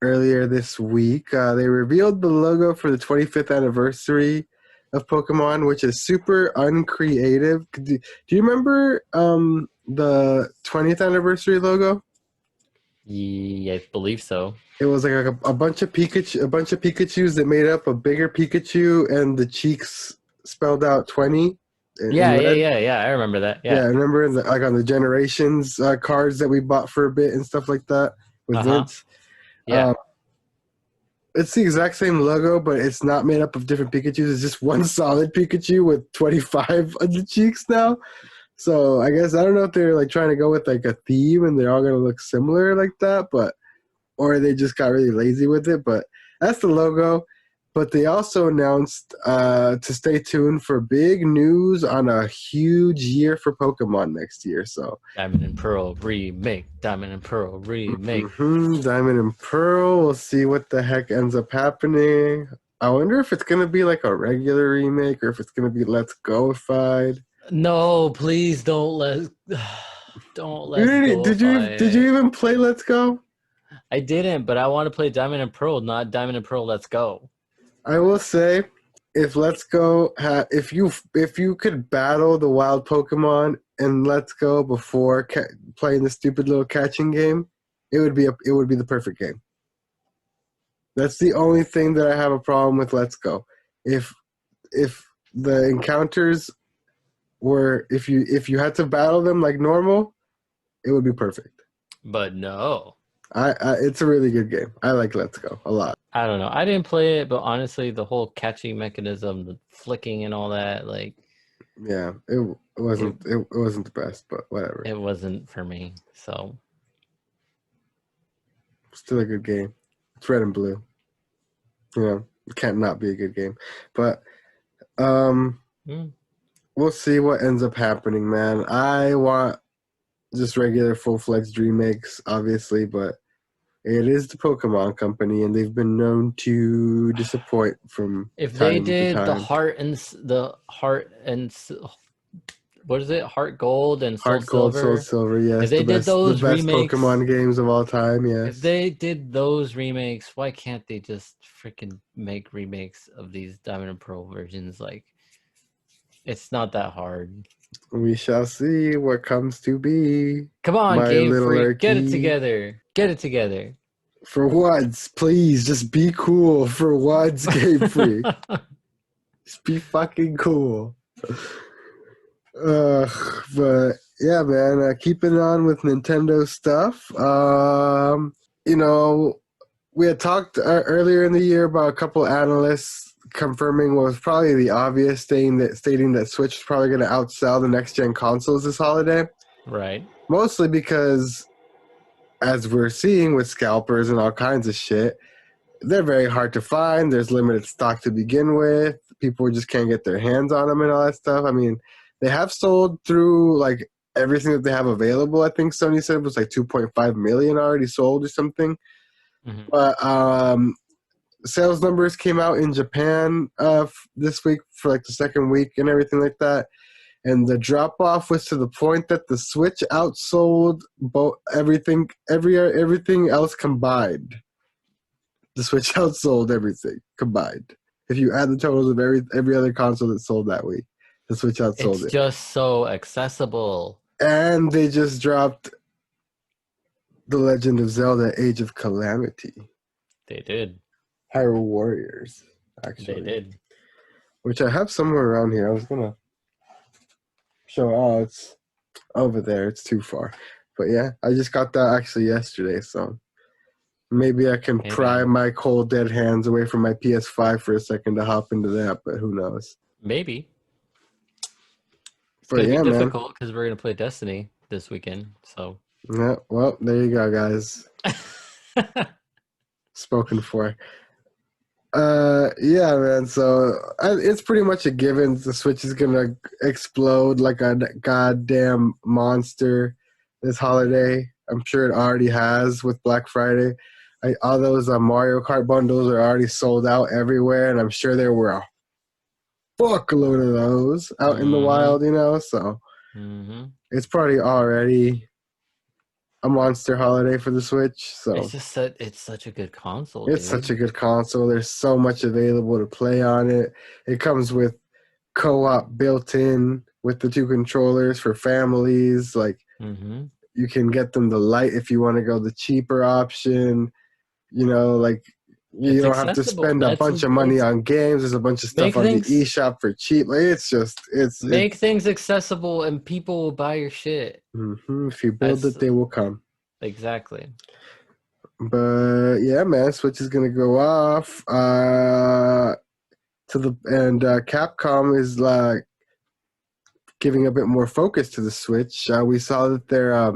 earlier this week. They revealed the logo for the 25th anniversary of Pokemon, which is super uncreative. Do you remember the 20th anniversary logo? Yeah, I believe so. It was like a bunch of Pikachus that made up a bigger Pikachu, and the cheeks spelled out 20 in Yeah, yeah, red. yeah, yeah. I remember that. Yeah, I Yeah. remember like on the Generations cards that we bought for a bit and stuff like that with Uh-huh. Vince. Yeah. Um, it's the exact same logo, but it's not made up of different Pikachus. It's just one solid Pikachu with 25 on the cheeks now. So I guess I don't know if they're like trying to go with like a theme and they're all gonna look similar like that, but or they just got really lazy with it. But that's the logo. But they also announced to stay tuned for big news on a huge year for Pokemon next year. So Diamond and Pearl remake. Diamond and Pearl remake. Diamond and Pearl. We'll see what the heck ends up happening. I wonder if it's gonna be like a regular remake or if it's gonna be Let's Go-fied. No, please don't let Don't You let's didn't, goify did you it. even play Let's Go? I didn't, but I want to play Diamond and Pearl, not Diamond and Pearl. Let's go. I will say, if Let's Go, if you could battle the wild Pokemon in Let's Go before playing the stupid little catching game, it would be the perfect game. That's the only thing that I have a problem with Let's Go. If the encounters were if you had to battle them like normal, it would be perfect. But no. It's a really good game. I like Let's Go a lot. I don't know. I didn't play it, but honestly, the whole catching mechanism, the flicking and all that, like Yeah, it wasn't the best, but whatever. it wasn't for me. So Still a good game. It's red and blue. You know, it can't not be a good game. But we'll see what ends up happening, man. I want just regular full-fledged remakes, obviously, but it is the Pokemon Company, and they've been known to disappoint from if they time to did time. what is it? Heart Gold and Soul Heart Gold, Silver. Soul Silver, yes. If they did those the best remakes, Pokemon games of all time, yes. if they did those remakes, why can't they just freaking make remakes of these Diamond and Pearl versions? Like, it's not that hard. We shall see what comes to be. Come on, My Game little Freak, get it Erky. together. Get it together. For once, please, just be cool. For once, Game Freak. Just be fucking cool. But yeah, man, keeping on with Nintendo stuff. You know, we had talked earlier in the year about a couple analysts confirming what was probably the obvious thing, stating that Switch is probably going to outsell the next-gen consoles this holiday. Right. Mostly because, as we're seeing with scalpers and all kinds of shit, they're very hard to find. There's limited stock to begin with. People just can't get their hands on them and all that stuff. I mean, they have sold through like everything that they have available. I think Sony said it was like 2.5 million already sold or something. Mm-hmm. But sales numbers came out in Japan this week for like the second week and everything like that. And the drop off was to the point that the Switch outsold everything else combined. The Switch outsold everything combined. If you add the totals of every other console that sold that week, the Switch outsold it. It's just so accessible. And they just dropped The Legend of Zelda: Age of Calamity. They did. Hyrule Warriors, actually. They did. Which I have somewhere around here. I was going to show. Oh, it's over there. It's too far. But yeah, I just got that actually yesterday, so maybe I can pry my cold dead hands away from my PS5 for a second to hop into that, but who knows? Maybe. It's going to be difficult because we're going to play Destiny this weekend, so. Yeah, well, there you go, guys. Spoken for. Yeah, man, so it's pretty much a given. The Switch is going to explode like a goddamn monster this holiday. I'm sure it already has with Black Friday. All those Mario Kart bundles are already sold out everywhere, and I'm sure there were a fuckload of those out in the wild, you know, so it's probably already a monster holiday for the Switch. So it's such a good console. It's such a good console. There's so much available to play on it. It comes with co-op built in with the two controllers for families. Like you can get them the Lite if you want to go the cheaper option. You know, like you don't have to spend a bunch of money on games. There's a bunch of stuff on the eShop for cheap. Like it's make things accessible and people will buy your shit. If you build it, they will come. Exactly. But yeah, man, Switch is gonna go off. Capcom is like giving a bit more focus to the Switch. We saw that they're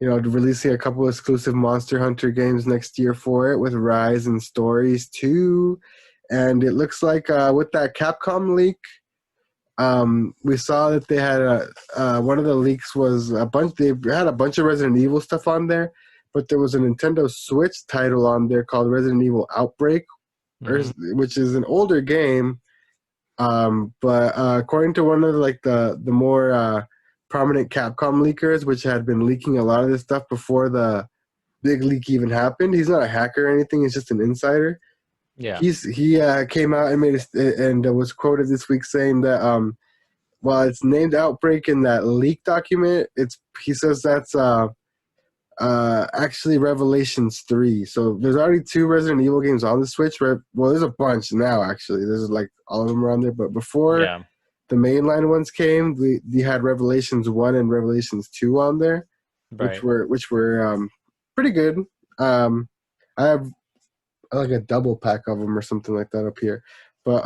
releasing a couple exclusive Monster Hunter games next year for it with Rise and Stories 2. And it looks like with that Capcom leak, we saw that they had one of the leaks was they had a bunch of Resident Evil stuff on there, but there was a Nintendo Switch title on there called Resident Evil Outbreak, which is an older game. But according to one of the more prominent Capcom leakers, which had been leaking a lot of this stuff before the big leak even happened. He's not a hacker or anything. He's just an insider. Yeah. He came out and was quoted this week saying that while it's named Outbreak in that leak document, he says that's actually Revelations 3. So there's already 2 Resident Evil games on the Switch. Well, there's a bunch now actually. There's like all of them are on there. But before the mainline ones came, we had Revelations 1 and Revelations 2 on there, Right. which were pretty good. I have like a double pack of them or something like that up here, but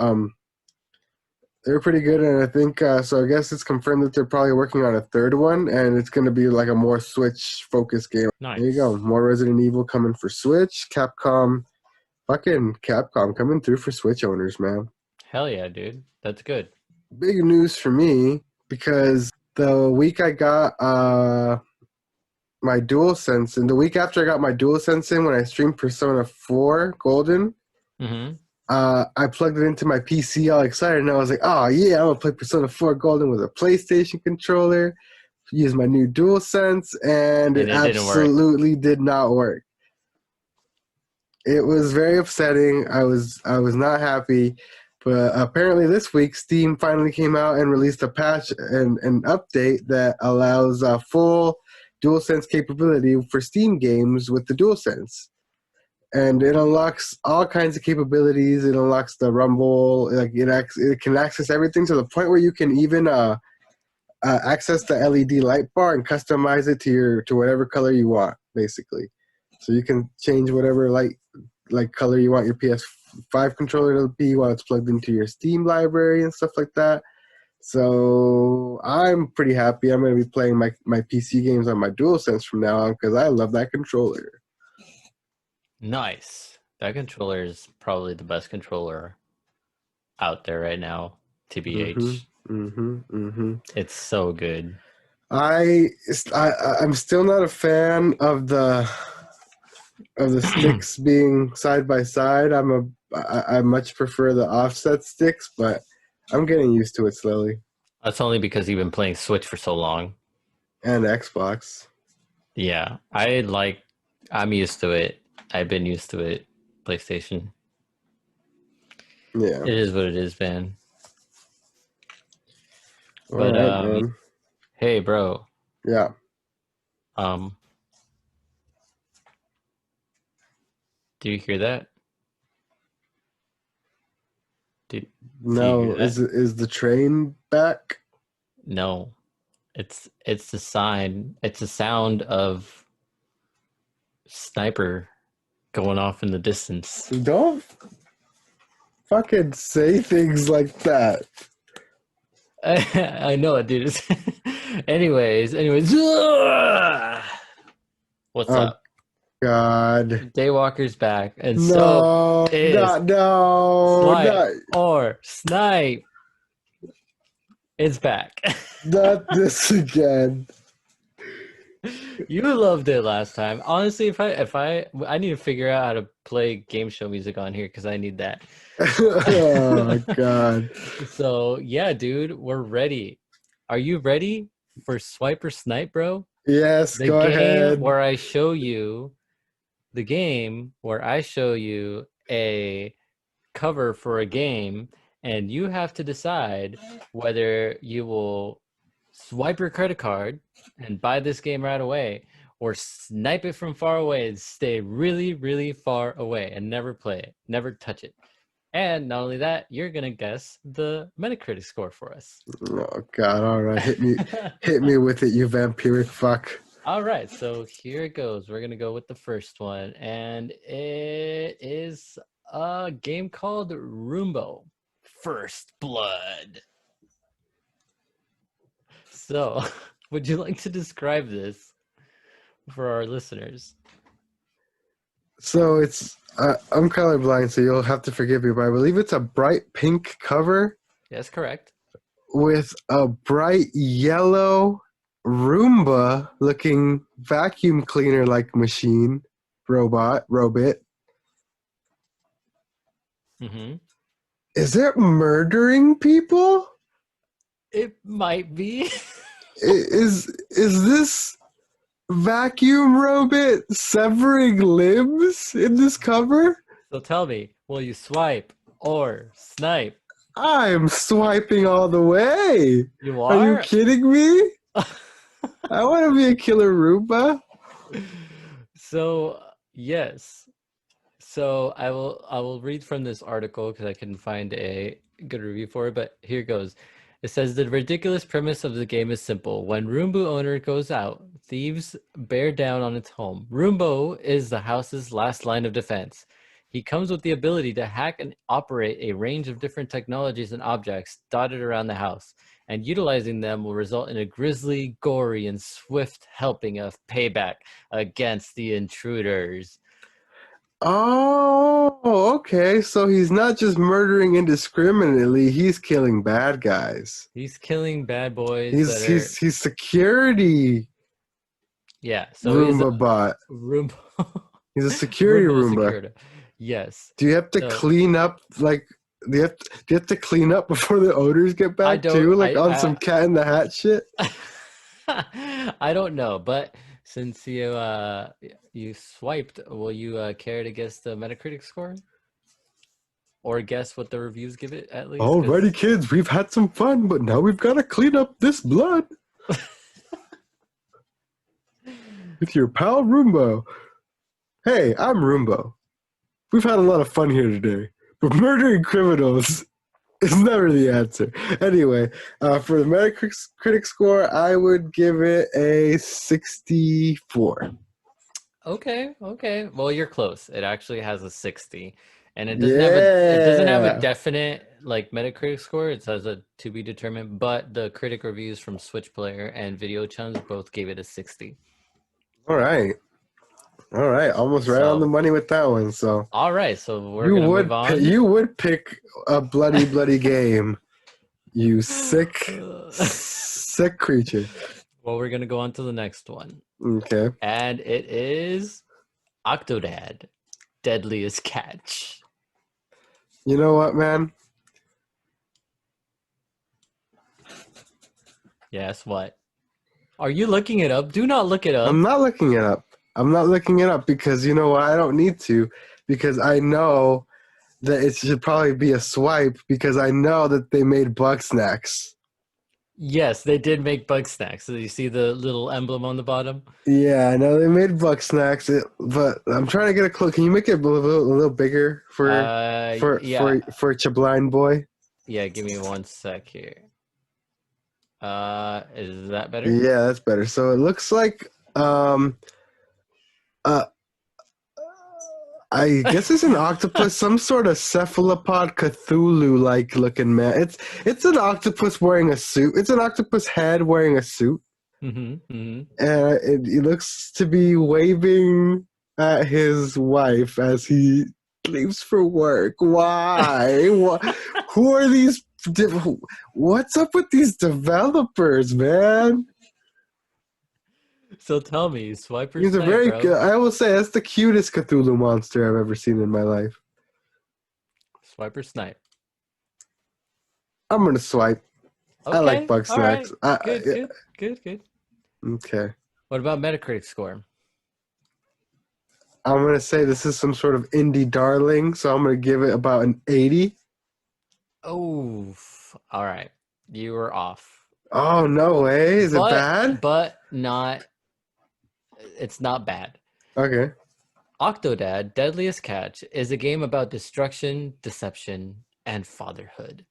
they're pretty good, and I think so. I guess it's confirmed that they're probably working on a 3rd one, and it's going to be like a more Switch-focused game. Nice. There you go, more Resident Evil coming for Switch. Capcom coming through for Switch owners, man. Hell yeah, dude. That's good. Big news for me because the week I got my DualSense, and the week after I got my DualSense in when I streamed Persona 4 Golden, I plugged it into my PC all excited, and I was like, oh yeah, I'm going to play Persona 4 Golden with a PlayStation controller, use my new DualSense, and it absolutely did not work. It was very upsetting. I was not happy, but apparently this week Steam finally came out and released a patch and an update that allows full DualSense capability for Steam games with the DualSense. And it unlocks all kinds of capabilities. It unlocks the rumble. Like it can access everything to the point where you can even access the LED light bar and customize it to whatever color you want, basically. So you can change whatever like color you want your PS5 controller to be while it's plugged into your Steam library and stuff like that. So I'm pretty happy. I'm going to be playing my PC games on my DualSense from now on because I love that controller. Nice. That controller is probably the best controller out there right now, TBH. It's so good. I'm still not a fan of the sticks being side by side. I much prefer the offset sticks, but I'm getting used to it slowly. That's only because you've been playing Switch for so long. And Xbox. Yeah. I'm used to it. I've been used to it. PlayStation. Yeah. It is what it is, man. But man. Hey, bro. Yeah. Do you hear that? No, is the train back? No. It's the sign. It's the sound of Sniper going off in the distance. Don't fucking say things like that. I know it, dude. Anyways. What's up? God. Daywalker's back. And no, so is Snipe. It's back. Not this again. You loved it last time. Honestly, if I need to figure out how to play game show music on here because I need that. Oh my god. So yeah, dude, we're ready. Are you ready for Swipe or Snipe, bro? Yes, go ahead. The game where I show you a cover for a game, and you have to decide whether you will swipe your credit card and buy this game right away, or snipe it from far away and stay really, really far away and never play it, never touch it. And not only that, you're gonna guess the Metacritic score for us. Oh god, all right. Hit me with it, you vampiric fuck. All right, so here it goes. We're gonna go with the first one, and it is a game called Roombo First Blood. So, would you like to describe this for our listeners? So it's I'm colorblind, so you'll have to forgive me, but I believe it's a bright pink cover. That's correct. With a bright yellow Roomba-looking vacuum cleaner-like machine robot. Mm-hmm. Is it murdering people? It might be. Is this vacuum robot severing limbs in this cover? So tell me, will you swipe or snipe? I'm swiping all the way. You Are you are? kidding me? I want to be a killer Roomba. So yes. So I will read from this article because I couldn't find a good review for it, but here goes. It says the ridiculous premise of the game is simple. When Roomba owner goes out, thieves bear down on its home. Roomba is the house's last line of defense. He comes with the ability to hack and operate a range of different technologies and objects dotted around the house, and utilizing them will result in a grisly, gory, and swift helping of payback against the intruders. Oh, okay. So he's not just murdering indiscriminately, he's killing bad guys. He's killing bad boys He's that are he's security yeah. So he's a Roomba bot. Roomba. He's a security Roomba. Security. Yes. Do you have to So clean up like do you have to clean up before the odors get back too? Like on some Cat in the Hat shit? I don't know, but since you swiped, will you care to guess the Metacritic score? Or guess what the reviews give it at least? Alrighty, kids, we've had some fun, but now we've got to clean up this blood. With your pal Roomba. Hey, I'm Roomba. We've had a lot of fun here today, but murdering criminals is never the answer. Anyway, for the Metacritic score, I would give it a 64. Okay. Well, you're close. It actually has a 60. And it doesn't have a definite like Metacritic score. It says a to be determined, but the critic reviews from Switch Player and Video Chums both gave it a 60. All right, almost right on the money with that one. So all right, so we're gonna move on. You would pick a bloody game, you sick creature. Well, we're gonna go on to the next one. Okay, and it is Octodad, Deadliest Catch. You know what, man? Yes, what? Are you looking it up? Do not look it up. I'm not looking it up because you know what? I don't need to, because I know that it should probably be a swipe because I know that they made bug snacks. Yes, they did make bug snacks. So you see the little emblem on the bottom? Yeah, I know they made bug snacks, but I'm trying to get a clue. Can you make it a little bigger for Chablind boy? Yeah, give me 1 sec here. Is that better? Yeah, that's better. So it looks like I guess it's an octopus, some sort of cephalopod Cthulhu-like looking man. It's an octopus wearing a suit. It's an octopus head wearing a suit. And it looks to be waving at his wife as he leaves for work. Why? Who are these? What's up with these developers, man? So tell me, Swiper He's Snipe, a very bro. good. I will say that's the cutest Cthulhu monster I've ever seen in my life. Swiper Snipe. I'm gonna swipe. Okay. I like bug snacks. Right. Good. Okay. What about Metacritic score? I'm gonna say this is some sort of indie darling, so I'm gonna give it about an 80. Oh, all right. You were off. Oh, no way. Is it bad? But not. It's not bad. Okay. Octodad, Deadliest Catch is a game about destruction, deception, and fatherhood.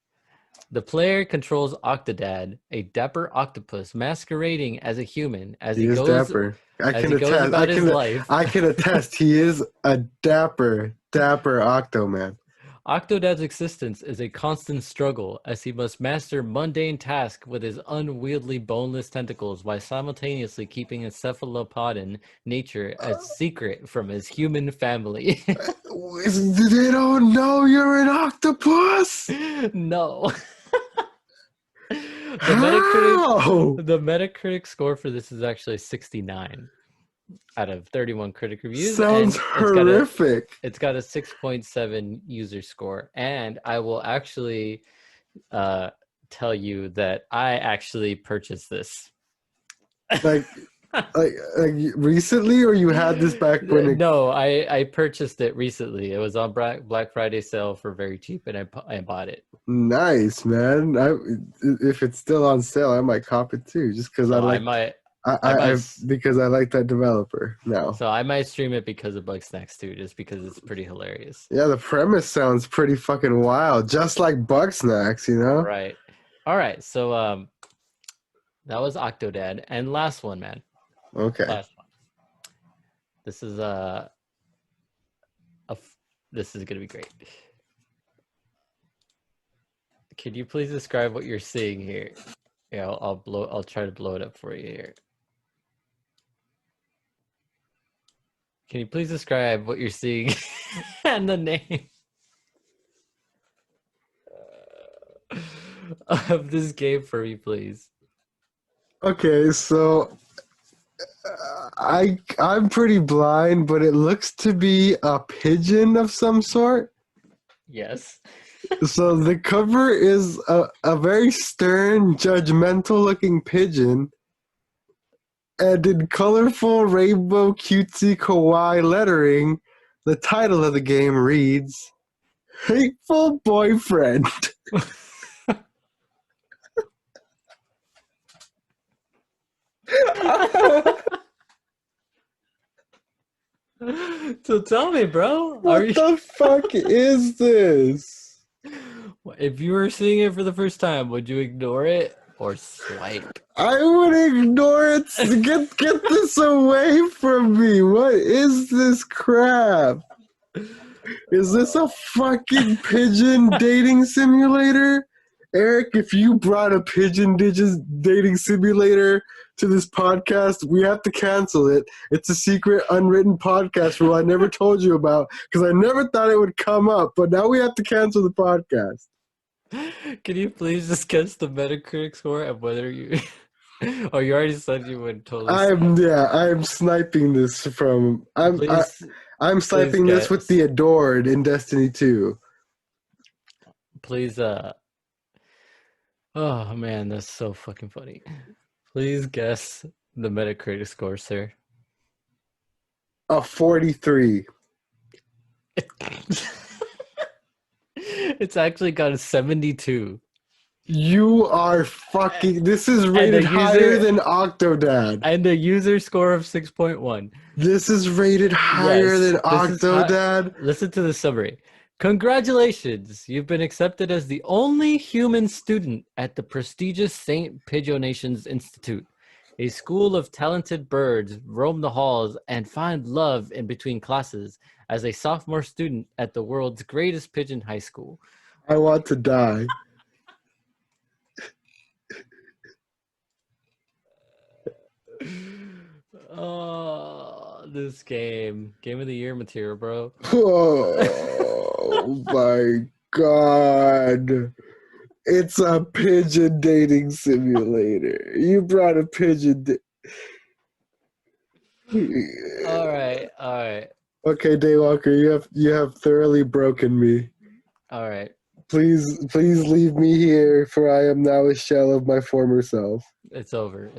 The player controls Octodad, a dapper octopus masquerading as a human as he goes dapper. I can attest he is a dapper Octoman. Octodad's existence is a constant struggle as he must master mundane tasks with his unwieldy boneless tentacles while simultaneously keeping his cephalopodin nature a secret from his human family. They don't know you're an octopus? No. The Metacritic score for this is actually 69 out of 31 critic reviews. Sounds horrific. It's got a 6.7 user score. And I will actually tell you that I actually purchased this. Like, like recently, or you had this back when it? No, I purchased it recently. It was on Black Friday sale for very cheap, and I bought it. Nice, man. If it's still on sale, I might cop it too, just because I So like I might because I like that developer now. so I might stream it because of Bug Snacks too, just because it's pretty hilarious. Yeah, the premise sounds pretty fucking wild, just like Bug Snacks, you know? Right. All right. So that was Octodad, and last one, man. Okay. Last one. This is this is gonna be great. Can you please describe what you're seeing here? Yeah, I'll try to blow it up for you here. Can you please describe what you're seeing and the name of this game for me, please? Okay, so I'm pretty blind, but it looks to be a pigeon of some sort. Yes. So the cover is a very stern, judgmental looking pigeon. And in colorful rainbow cutesy kawaii lettering, the title of the game reads, Hateful Boyfriend. So tell me, bro. What the fuck is this? If you were seeing it for the first time, would you ignore it or swipe? I would ignore it. Get this away from me. What is this crap? Is this a fucking pigeon dating simulator? Erik, if you brought a pigeon dating simulator to this podcast, we have to cancel it. It's a secret, unwritten podcast rule I never told you about because I never thought it would come up, but now we have to cancel the podcast. Can you please just guess the Metacritic score and whether you... Oh, you already said you would totally... I'm sniping this from... I'm sniping this with the Adored in Destiny 2. Please, Oh, man, that's so fucking funny. Please guess the Metacritic score, sir. A 43. It's actually got a 72. You are fucking... This is rated higher than Octodad. And a user score of 6.1. This is rated higher than Octodad. Listen to the summary. Congratulations! You've been accepted as the only human student at the prestigious St. Pigeonations Institute. A school of talented birds roam the halls and find love in between classes as a sophomore student at the world's greatest pigeon high school. I want to die. Oh, this game of the year material, bro. Oh my god. It's a pigeon dating simulator. You brought a pigeon. All right. Okay, Daywalker, you have thoroughly broken me. All right. Please leave me here, for I am now a shell of my former self. It's over.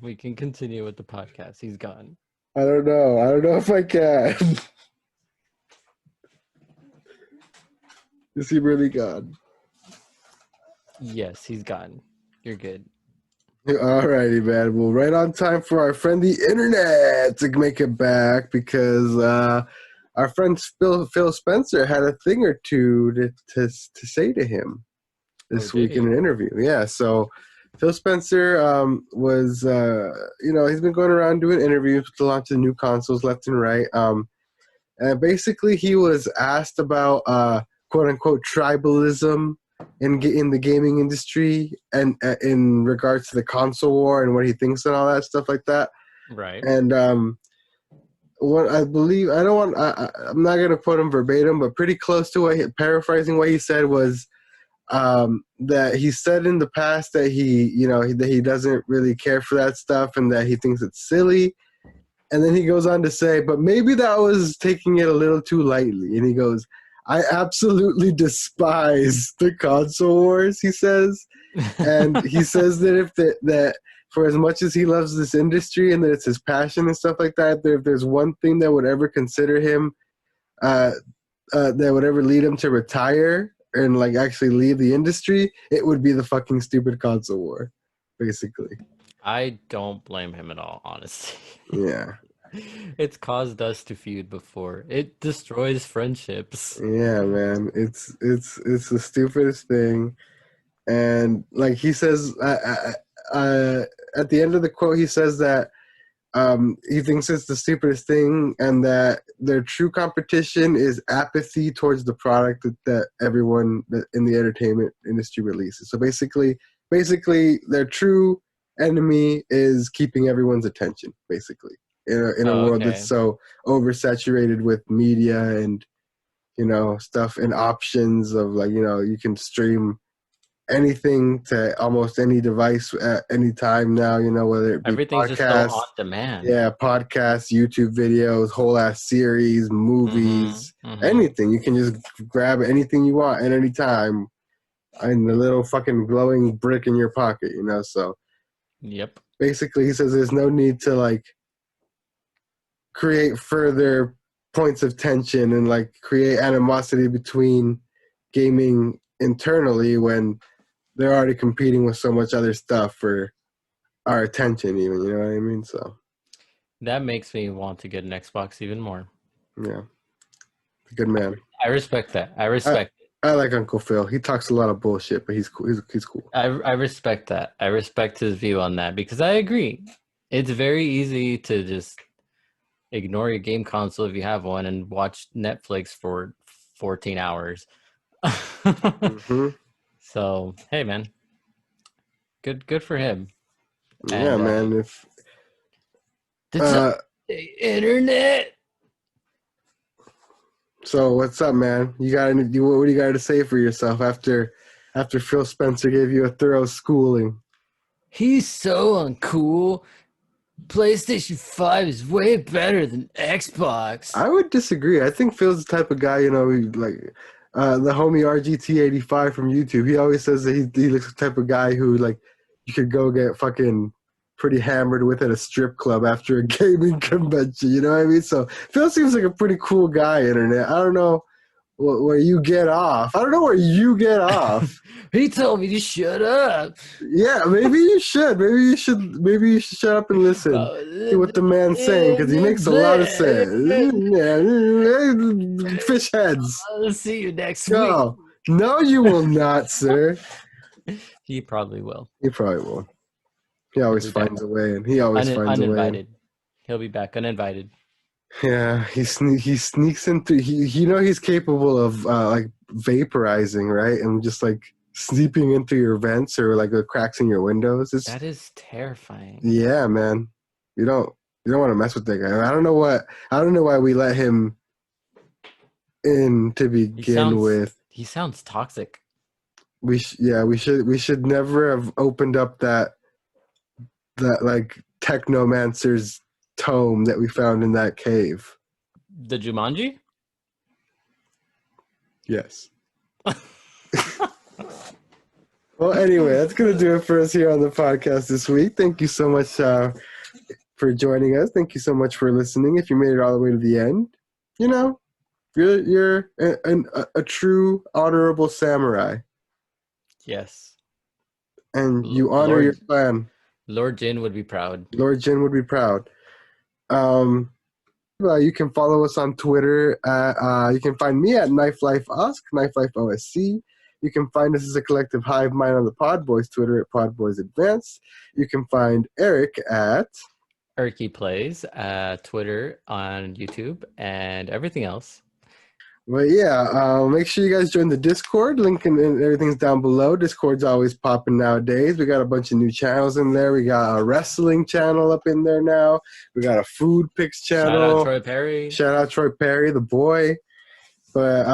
We can continue with the podcast. He's gone. I don't know if I can. Is he really gone? Yes, he's gone. You're good. Alrighty, man. Well, right on time for our friend the internet to make it back because our friend Phil Spencer had a thing or two to say to him this week in an interview. Yeah, so Phil Spencer was, he's been going around doing interviews with the launch of new consoles left and right. And basically he was asked about quote-unquote tribalism in the gaming industry and in regards to the console war and what he thinks and all that stuff like that. Right. And what I believe, I'm not going to put him verbatim, but pretty close to paraphrasing what he said was that he said in the past that he doesn't really care for that stuff and that he thinks it's silly. And then he goes on to say, but maybe that was taking it a little too lightly. And he goes, I absolutely despise the console wars, he says. And he says that for as much as he loves this industry and that it's his passion and stuff like that, if there's one thing that would ever consider him, that would ever lead him to retire and like actually leave the industry, it would be the fucking stupid console war, basically. I don't blame him at all, honestly. Yeah. It's caused us to feud before. It destroys friendships. Yeah, man. It's the stupidest thing. And like he says, at the end of the quote, he says that he thinks it's the stupidest thing, and that their true competition is apathy towards the product that everyone in the entertainment industry releases. So basically, their true enemy is keeping everyone's attention. Basically, in a world that's so oversaturated with media and stuff and options of like you can stream anything to almost any device at any time now, whether it be everything's podcasts, just so on demand. Yeah, podcasts, YouTube videos, whole ass series, movies, anything. You can just grab anything you want at any time in the little fucking glowing brick in your pocket, so Yep. basically he says there's no need to like create further points of tension and like create animosity between gaming internally when they're already competing with so much other stuff for our attention, even, you know what I mean? So that makes me want to get an Xbox even more. Yeah. Good man. I respect that. I like Uncle Phil. He talks a lot of bullshit, but he's cool. He's cool. I respect that. I respect his view on that because I agree. It's very easy to just ignore your game console if you have one and watch Netflix for 14 hours. So, hey, man. Good for him. Yeah, and, man. If the internet. So what's up, man? What do you got to say for yourself after Phil Spencer gave you a thorough schooling? He's so uncool. PlayStation 5 is way better than Xbox. I would disagree. I think Phil's the type of guy, like the homie RGT85 from YouTube. He always says that he looks the type of guy who like you could go get fucking pretty hammered with at a strip club after a gaming convention. You know what I mean? So Phil seems like a pretty cool guy, internet. I don't know where you get off. He told me to shut up. Yeah, maybe you should. Maybe you should shut up and listen to what the man's saying, because he makes a lot of sense. Yeah, fish heads. I'll see you next week. No, you will not, sir. He probably will. He probably will. He always finds a way, and he always finds a way. Uninvited. He'll be back uninvited. Yeah, he sneaks into. He's capable of like vaporizing, right, and just like sneaking into your vents or like the cracks in your windows. That is terrifying. Yeah, man. You don't want to mess with that guy. I don't know why we let him in to begin with. He sounds toxic. We should never have opened up that like technomancer's tome that we found in that cave. The Jumanji? Yes. Well, anyway, that's going to do it for us here on the podcast this week. Thank you so much for joining us. Thank you so much for listening. If you made it all the way to the end, you're a true honorable samurai. Yes. And you honor your clan. Lord Jin would be proud. You can follow us on Twitter. You can find me at KnifeLifeOsk, KnifeLifeOSC. You can find us as a collective hive mind on the PodBoyz Twitter at PodBoyz Advanced. You can find Erik at Erky Plays, Twitter, on YouTube, and everything else. Well, yeah, make sure you guys join the Discord. Link and everything's down below. Discord's always popping nowadays. We got a bunch of new channels in there. We got a wrestling channel up in there now. We got a food pics channel. Shout out Troy Perry, the boy. But,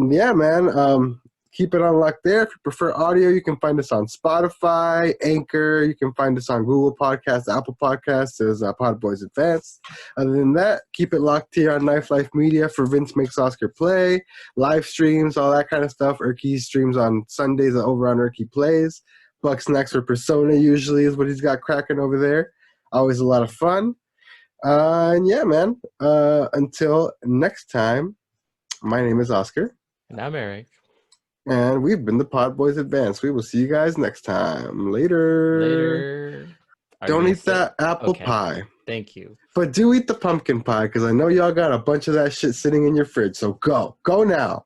yeah, man, keep it unlocked there. If you prefer audio, you can find us on Spotify, Anchor. You can find us on Google Podcasts, Apple Podcasts. There's PodBoyz Advanced. Other than that, keep it locked here on Knife Life Media for Vince Makes Oscar Play, live streams, all that kind of stuff. Erky streams on Sundays over on Erky Plays. Buck Snacks for Persona usually is what he's got cracking over there. Always a lot of fun. And yeah, man. Until next time, my name is Oscar. And I'm Erik. And we've been the PodBoyz Advance. We will see you guys next time. Later. Later. Don't eat that apple pie. Thank you. But do eat the pumpkin pie, because I know y'all got a bunch of that shit sitting in your fridge. So go. Go now.